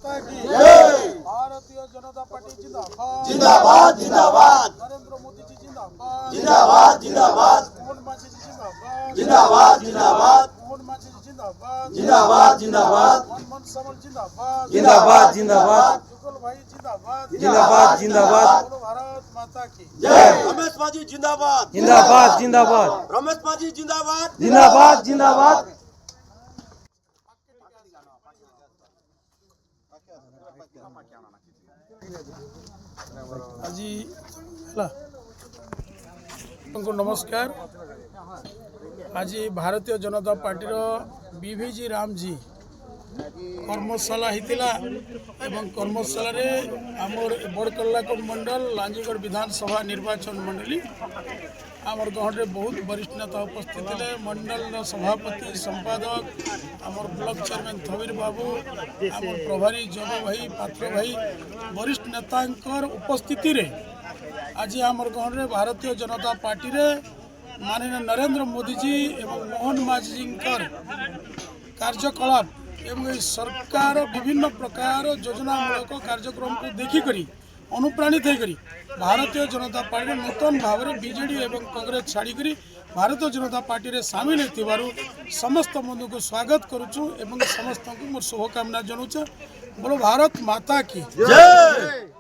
माता की जय। भारतीय जनता पार्टी जिंदाबाद जिंदाबाद जिंदाबाद नरेंद्र मोदी जी जिंदाबाद जिंदाबाद जिंदाबाद मोहन मांझी जी जिंदाबाद जिंदाबाद जिंदाबाद मोहन मांझी जी जिंदाबाद जिंदाबाद जिंदाबाद मनमोहन समल जिंदाबाद जिंदाबाद जिंदाबाद जुगल भाई जिंदाबाद जिंदाबाद जिंदाबाद बोलो भारत माता की जय। रमेश मांझी जिंदाबाद जिंदाबाद जिंदाबाद रमेश मांझी जिंदाबाद जिंदाबाद जिंदाबाद आज नमस्कार। आज भारतीय जनता पार्टी बीवीजी रामजी कर्मशाला होता एवं कर्मशाला रे आमर बड़कल्लाकोट मंडल लांजीगढ़ विधानसभा निर्वाचन मंडली आमर गहन में बहुत वरिष्ठ नेता उपस्थित थे। मंडल सभापति संपादक आमर ब्लॉक चेयरमैन थवीर बाबू आमर प्रभारी जग भाई पात्र भाई वरिष्ठ नेतांकर उपस्थिति रे आज आमर गहन में भारतीय जनता पार्टी रे माननीय नरेंद्र मोदी जी एवं मोहन मांझी जी कार्यकलाप एवं सरकार विभिन्न प्रकार योजनामूलक कार्यक्रम को देखिक अनुप्राणित होकर भारतीय जनता पार्टी नूतन भाव में बीजेडी एवं कांग्रेस छाड़ी भारतीय जनता पार्टी रे सामिल होथिबारु समस्त बंधु को स्वागत करुचु एवं समस्त को मोर शुभकामना जनाऊँ। बोलो भारत माता की जय।